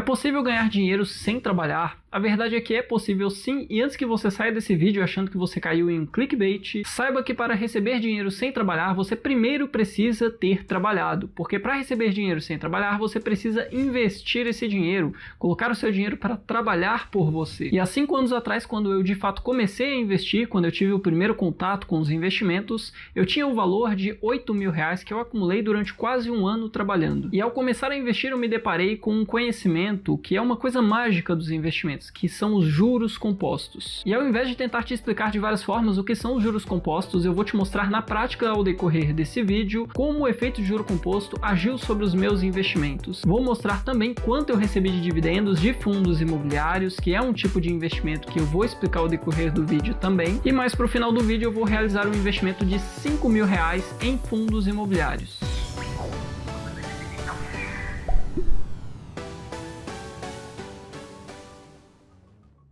possível ganhar dinheiro sem trabalhar? A verdade é que é possível sim, e antes que você saia desse vídeo achando que você caiu em um clickbait, saiba que para receber dinheiro sem trabalhar, você primeiro precisa ter trabalhado, porque para receber dinheiro sem trabalhar, você precisa investir esse dinheiro, colocar o seu dinheiro para trabalhar por você. E há 5 anos atrás, quando eu de fato comecei a investir, quando eu tive o primeiro contato com os investimentos, eu tinha o valor de R$8.000 que eu acumulei durante quase um ano trabalhando. E ao começar a investir, eu me deparei com um conhecimento que é uma coisa mágica dos investimentos, que são os juros compostos. E ao invés de tentar te explicar de várias formas o que são os juros compostos, eu vou te mostrar na prática ao decorrer desse vídeo como o efeito de juro composto agiu sobre os meus investimentos. Vou mostrar também quanto eu recebi de dividendos de fundos imobiliários, que é um tipo de investimento que eu vou explicar ao decorrer do vídeo também. E mais pro final do vídeo eu vou realizar um investimento de R$5.000 em fundos imobiliários.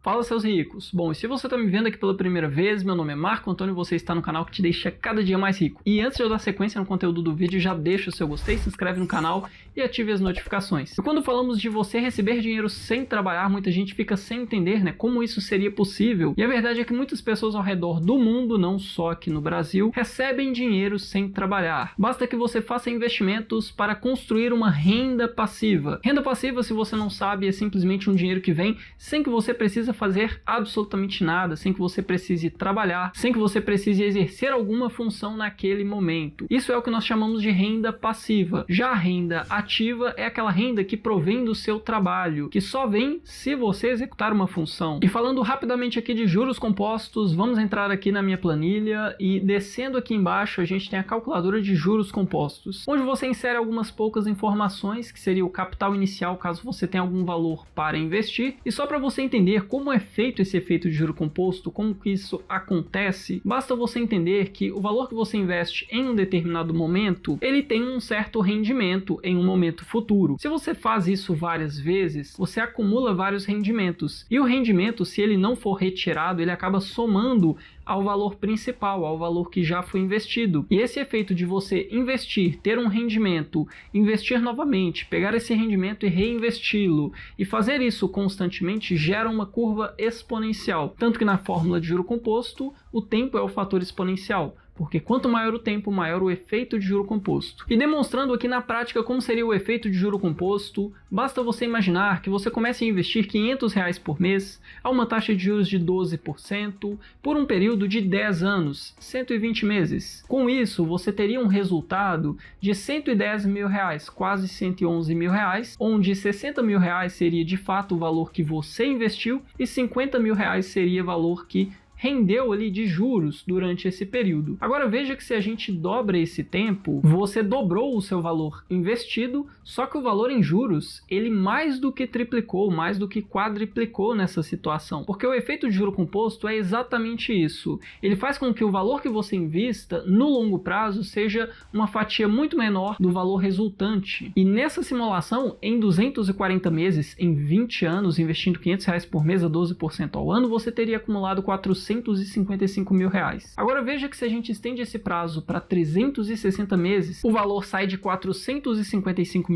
Fala, seus ricos! Bom, e se você está me vendo aqui pela primeira vez, meu nome é Marco Antônio e você está no canal que te deixa cada dia mais rico. E antes de eu dar sequência no conteúdo do vídeo, já deixa o seu gostei, se inscreve no canal e ative as notificações. E quando falamos de você receber dinheiro sem trabalhar, muita gente fica sem entender, como isso seria possível. E a verdade é que muitas pessoas ao redor do mundo, não só aqui no Brasil, recebem dinheiro sem trabalhar. Basta que você faça investimentos para construir uma renda passiva. Renda passiva, se você não sabe, é simplesmente um dinheiro que vem sem que você precise fazer absolutamente nada, sem que você precise trabalhar, sem que você precise exercer alguma função naquele momento. Isso é o que nós chamamos de renda passiva. Já a renda ativa é aquela renda que provém do seu trabalho, que só vem se você executar uma função. E falando rapidamente aqui de juros compostos, vamos entrar aqui na minha planilha e descendo aqui embaixo a gente tem a calculadora de juros compostos, onde você insere algumas poucas informações, que seria o capital inicial caso você tenha algum valor para investir. E só para você entender como é feito esse efeito de juro composto, como que isso acontece, basta você entender que o valor que você investe em um determinado momento, ele tem um certo rendimento em um momento futuro. Se você faz isso várias vezes, você acumula vários rendimentos. E o rendimento, se ele não for retirado, ele acaba somando ao valor principal, ao valor que já foi investido. E esse efeito de você investir, ter um rendimento, investir novamente, pegar esse rendimento e reinvesti-lo, e fazer isso constantemente gera uma curva exponencial. Tanto que na fórmula de juro composto, o tempo é o fator exponencial, porque quanto maior o tempo, maior o efeito de juro composto. E demonstrando aqui na prática como seria o efeito de juro composto, basta você imaginar que você comece a investir R$500 por mês a uma taxa de juros de 12% por um período de 10 anos, 120 meses. Com isso, você teria um resultado de R$110.000, quase R$111.000, onde R$60.000 seria de fato o valor que você investiu e R$50.000 seria o valor que rendeu ali de juros durante esse período. Agora veja que se a gente dobra esse tempo, você dobrou o seu valor investido, só que o valor em juros, ele mais do que triplicou, mais do que quadriplicou nessa situação. Porque o efeito de juro composto é exatamente isso. Ele faz com que o valor que você invista no longo prazo seja uma fatia muito menor do valor resultante. E nessa simulação, em 240 meses, em 20 anos, investindo R$500 por mês a 12% ao ano, você teria acumulado R$455.000. Agora veja que se a gente estende esse prazo para 360 meses, o valor sai de R$455.000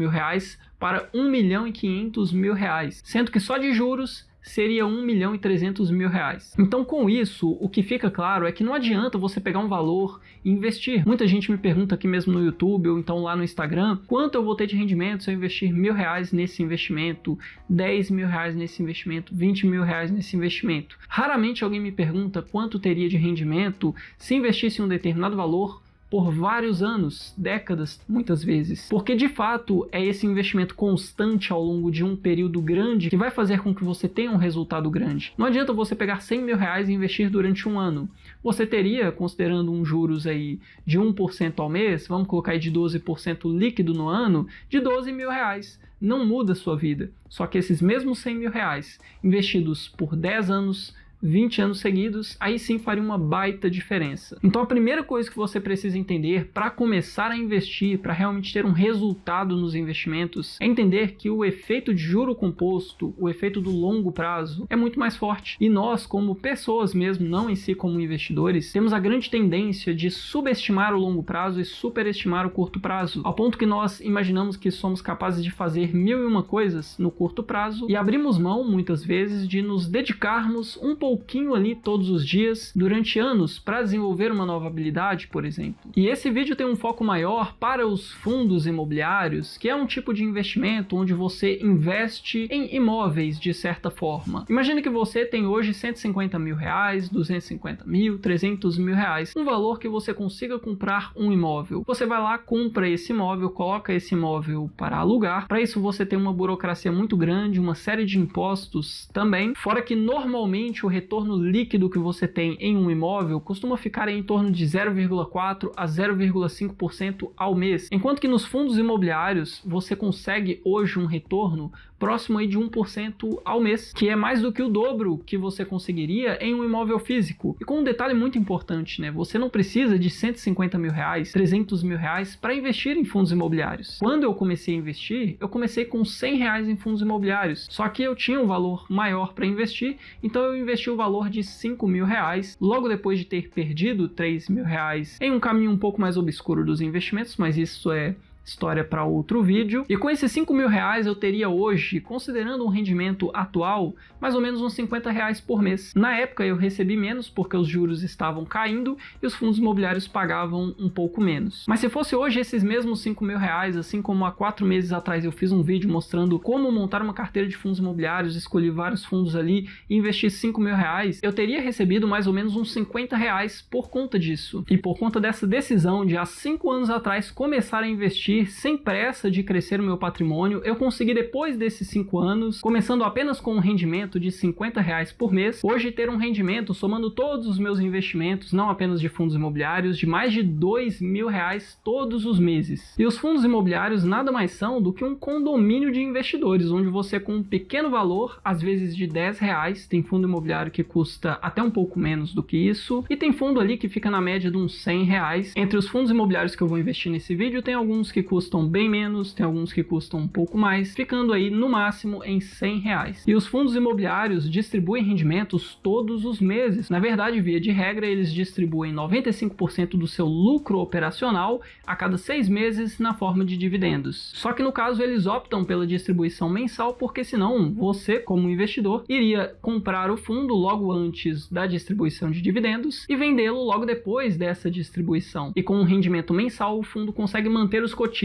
para R$1.500.000, sendo que só de juros seria R$1.300.000. Então, com isso, o que fica claro é que não adianta você pegar um valor e investir. Muita gente me pergunta aqui mesmo no YouTube ou então lá no Instagram, quanto eu vou ter de rendimento se eu investir R$1.000 nesse investimento, R$10.000 nesse investimento, R$20.000 nesse investimento. Raramente alguém me pergunta quanto teria de rendimento se investisse em um determinado valor por vários anos, décadas, muitas vezes. Porque de fato é esse investimento constante ao longo de um período grande que vai fazer com que você tenha um resultado grande. Não adianta você pegar R$100.000 e investir durante um ano. Você teria, considerando um juros aí de 1% ao mês, vamos colocar aí de 12% líquido no ano, de R$12.000. Não muda a sua vida. Só que esses mesmos R$100.000 investidos por 10 anos, 20 anos seguidos, aí sim faria uma baita diferença. Então a primeira coisa que você precisa entender para começar a investir, para realmente ter um resultado nos investimentos, é entender que o efeito de juro composto, o efeito do longo prazo, é muito mais forte. E nós, como pessoas mesmo, não em si como investidores, temos a grande tendência de subestimar o longo prazo e superestimar o curto prazo, ao ponto que nós imaginamos que somos capazes de fazer 1001 coisas no curto prazo e abrimos mão, muitas vezes, de nos dedicarmos um pouquinho ali todos os dias durante anos para desenvolver uma nova habilidade, por exemplo. E esse vídeo tem um foco maior para os fundos imobiliários, que é um tipo de investimento onde você investe em imóveis de certa forma. Imagine que você tem hoje 150 mil reais, 250 mil, 300 mil reais, um valor que você consiga comprar um imóvel. Você vai lá, compra esse imóvel, coloca esse imóvel para alugar. Para isso você tem uma burocracia muito grande, uma série de impostos também, fora que normalmente o retorno líquido que você tem em um imóvel costuma ficar em torno de 0,4 a 0,5% ao mês, enquanto que nos fundos imobiliários você consegue hoje um retorno próximo aí de 1% ao mês, que é mais do que o dobro que você conseguiria em um imóvel físico. E com um detalhe muito importante, né? Você não precisa de 150 mil reais, 300 mil reais para investir em fundos imobiliários. Quando eu comecei a investir, eu comecei com 100 reais em fundos imobiliários, só que eu tinha um valor maior para investir, então eu investi o valor de 5 mil reais, logo depois de ter perdido 3 mil reais em um caminho um pouco mais obscuro dos investimentos, mas isso é história para outro vídeo. E com esses 5 mil reais eu teria hoje, considerando um rendimento atual, mais ou menos uns 50 reais por mês. Na época eu recebi menos porque os juros estavam caindo e os fundos imobiliários pagavam um pouco menos. Mas se fosse hoje esses mesmos 5 mil reais, assim como há 4 meses atrás eu fiz um vídeo mostrando como montar uma carteira de fundos imobiliários, escolhi vários fundos ali e investi 5 mil reais, eu teria recebido mais ou menos uns 50 reais por conta disso. E por conta dessa decisão de há 5 anos atrás começar a investir sem pressa de crescer o meu patrimônio, eu consegui depois desses 5 anos, começando apenas com um rendimento de 50 reais por mês, hoje ter um rendimento, somando todos os meus investimentos, não apenas de fundos imobiliários, de mais de 2 mil reais todos os meses. E os fundos imobiliários nada mais são do que um condomínio de investidores, onde você com um pequeno valor, às vezes de 10 reais, tem fundo imobiliário que custa até um pouco menos do que isso, e tem fundo ali que fica na média de uns 100 reais. Entre os fundos imobiliários que eu vou investir nesse vídeo, tem alguns que custam bem menos, tem alguns que custam um pouco mais, ficando aí no máximo em 100 reais. E os fundos imobiliários distribuem rendimentos todos os meses. Na verdade, via de regra, eles distribuem 95% do seu lucro operacional a cada 6 meses na forma de dividendos. Só que no caso eles optam pela distribuição mensal porque senão você, como investidor, iria comprar o fundo logo antes da distribuição de dividendos e vendê-lo logo depois dessa distribuição. E com um rendimento mensal, o fundo consegue manter os cotistas.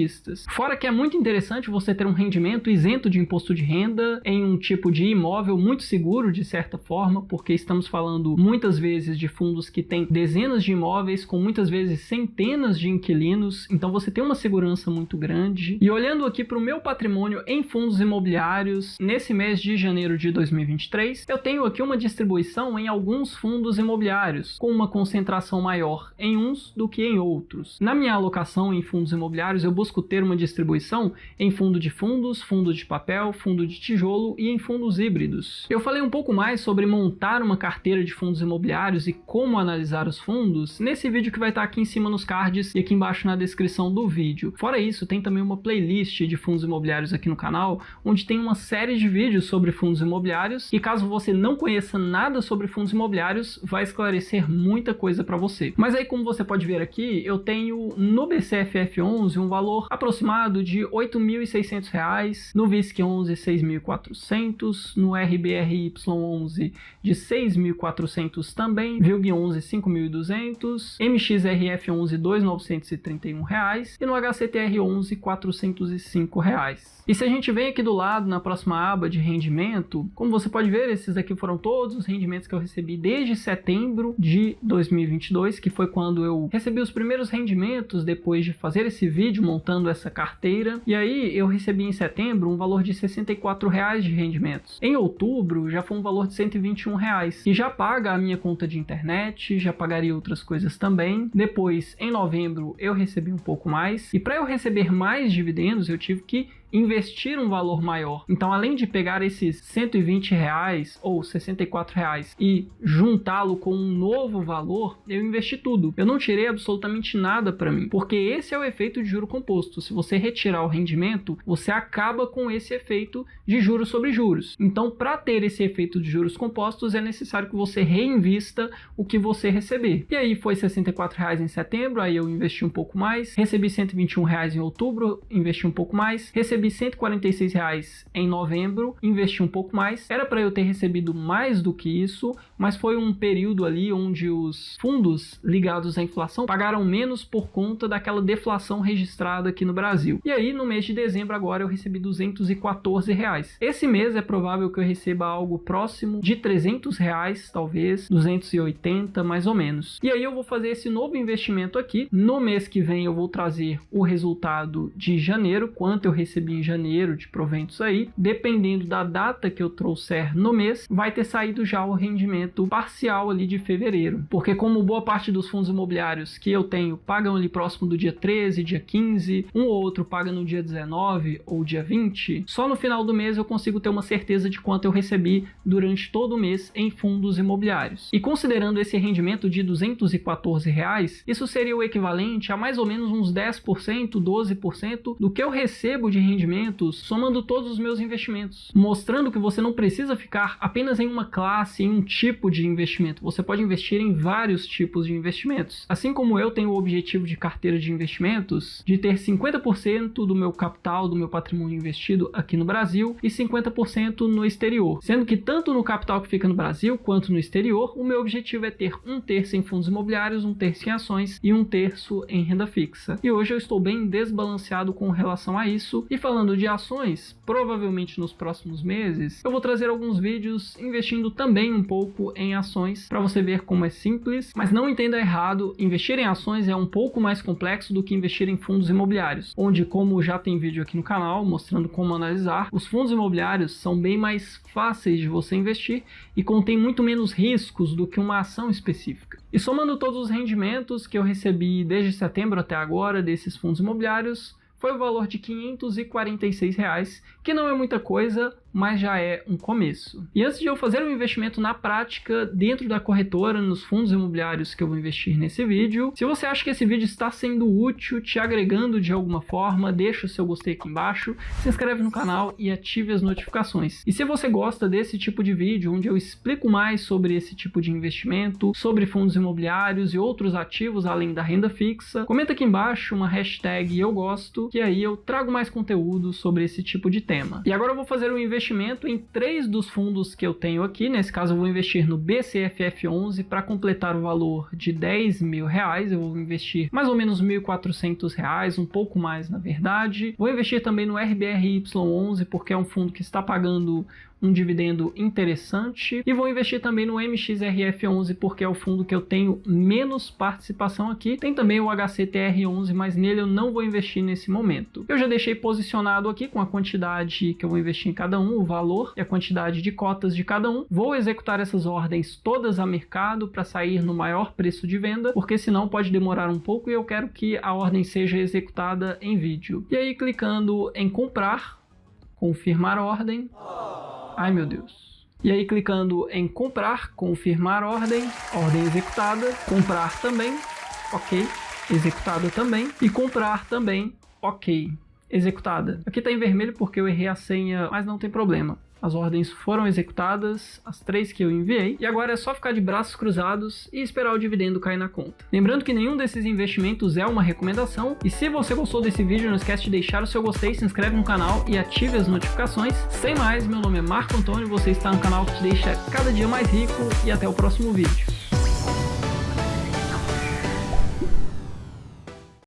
Fora que é muito interessante você ter um rendimento isento de imposto de renda em um tipo de imóvel muito seguro, de certa forma, porque estamos falando muitas vezes de fundos que têm dezenas de imóveis, com muitas vezes centenas de inquilinos, então você tem uma segurança muito grande. E olhando aqui para o meu patrimônio em fundos imobiliários, nesse mês de janeiro de 2023, eu tenho aqui uma distribuição em alguns fundos imobiliários, com uma concentração maior em uns do que em outros. Na minha alocação em fundos imobiliários, eu busco ter uma distribuição em fundo de fundos, fundo de papel, fundo de tijolo e em fundos híbridos. Eu falei um pouco mais sobre montar uma carteira de fundos imobiliários e como analisar os fundos nesse vídeo que vai estar aqui em cima nos cards e aqui embaixo na descrição do vídeo. Fora isso, tem também uma playlist de fundos imobiliários aqui no canal, onde tem uma série de vídeos sobre fundos imobiliários e caso você não conheça nada sobre fundos imobiliários, vai esclarecer muita coisa para você. Mas aí, como você pode ver aqui, eu tenho no BCFF11 um valor aproximado de R$ 8.600, no VISC11 6.400, no RBRY11 de 6.400 também, VILG11 5.200, MXRF11 2.931 reais e no HCTR11 405 reais. E se a gente vem aqui do lado na próxima aba de rendimento, como você pode ver, esses aqui foram todos os rendimentos que eu recebi desde setembro de 2022, que foi quando eu recebi os primeiros rendimentos depois de fazer esse vídeo montando essa carteira. E aí eu recebi em setembro um valor de R$ 64 reais de rendimentos. Em outubro já foi um valor de R$ 121 reais e já paga a minha conta de internet, já pagaria outras coisas também. Depois, em novembro, eu recebi um pouco mais e para eu receber mais dividendos eu tive que investir um valor maior. Então, além de pegar esses R$120 ou R$64 e juntá-lo com um novo valor, eu investi tudo. Eu não tirei absolutamente nada para mim, porque esse é o efeito de juro composto. Se você retirar o rendimento, você acaba com esse efeito de juros sobre juros. Então, para ter esse efeito de juros compostos, é necessário que você reinvista o que você receber. E aí foi R$64 em setembro, aí eu investi um pouco mais, recebi R$121 em outubro, investi um pouco mais, recebi R$146 em novembro, investi um pouco mais. Era para eu ter recebido mais do que isso, mas foi um período ali onde os fundos ligados à inflação pagaram menos por conta daquela deflação registrada aqui no Brasil. E aí no mês de dezembro agora eu recebi R$214. Esse mês é provável que eu receba algo próximo de R$300, talvez R$280 mais ou menos. E aí eu vou fazer esse novo investimento aqui. No mês que vem eu vou trazer o resultado de janeiro, quanto eu recebi em janeiro de proventos aí. Dependendo da data que eu trouxer no mês, vai ter saído já o rendimento parcial ali de fevereiro. Porque como boa parte dos fundos imobiliários que eu tenho pagam ali próximo do dia 13, dia 15, um ou outro paga no dia 19 ou dia 20, só no final do mês eu consigo ter uma certeza de quanto eu recebi durante todo o mês em fundos imobiliários. E considerando esse rendimento de R$214, isso seria o equivalente a mais ou menos uns 10%, 12% do que eu recebo de rendimentos somando todos os meus investimentos, mostrando que você não precisa ficar apenas em uma classe, em um tipo de investimento. Você pode investir em vários tipos de investimentos. Assim como eu tenho o objetivo de carteira de investimentos de ter 50% do meu capital, do meu patrimônio investido aqui no Brasil e 50% no exterior. Sendo que tanto no capital que fica no Brasil quanto no exterior, o meu objetivo é ter 1/3 em fundos imobiliários, 1/3 em ações e 1/3 em renda fixa. E hoje eu estou bem desbalanceado com relação a isso. E falando de ações, provavelmente nos próximos meses eu vou trazer alguns vídeos investindo também um pouco em ações para você ver como é simples, mas não entenda errado, investir em ações é um pouco mais complexo do que investir em fundos imobiliários, onde, como já tem vídeo aqui no canal mostrando como analisar, os fundos imobiliários são bem mais fáceis de você investir e contém muito menos riscos do que uma ação específica. E somando todos os rendimentos que eu recebi desde setembro até agora desses fundos imobiliários, foi o valor de R$546, que não é muita coisa, mas já é um começo. E antes de eu fazer um investimento na prática dentro da corretora, nos fundos imobiliários que eu vou investir nesse vídeo, se você acha que esse vídeo está sendo útil, te agregando de alguma forma, deixa o seu gostei aqui embaixo, se inscreve no canal e ative as notificações. E se você gosta desse tipo de vídeo, onde eu explico mais sobre esse tipo de investimento, sobre fundos imobiliários e outros ativos além da renda fixa, comenta aqui embaixo uma hashtag eu gosto, que aí eu trago mais conteúdo sobre esse tipo de tema. E agora eu vou fazer um investimento em 3 dos fundos que eu tenho aqui. Nesse caso eu vou investir no BCFF11 para completar o valor de R$10.000. Eu vou investir mais ou menos R$1.400, um pouco mais na verdade. Vou investir também no RBRY11 porque é um fundo que está pagando um dividendo interessante, e vou investir também no MXRF11 porque é o fundo que eu tenho menos participação aqui. Tem também o HCTR11, mas nele eu não vou investir nesse momento. Eu já deixei posicionado aqui com a quantidade que eu vou investir em cada um, o valor e a quantidade de cotas de cada um. Vou executar essas ordens todas a mercado para sair no maior preço de venda, porque senão pode demorar um pouco e eu quero que a ordem seja executada em vídeo. E aí, clicando em comprar, confirmar ordem. Ai meu Deus. E aí clicando em comprar, confirmar ordem, ordem executada, comprar também, ok, executada também, e comprar também, ok, executada. Aqui está em vermelho porque eu errei a senha, mas não tem problema. As ordens foram executadas, as 3 que eu enviei, e agora é só ficar de braços cruzados e esperar o dividendo cair na conta. Lembrando que nenhum desses investimentos é uma recomendação, e se você gostou desse vídeo, não esquece de deixar o seu gostei, se inscreve no canal e ative as notificações. Sem mais, meu nome é Marco Antônio, você está no canal que te deixa cada dia mais rico, e até o próximo vídeo.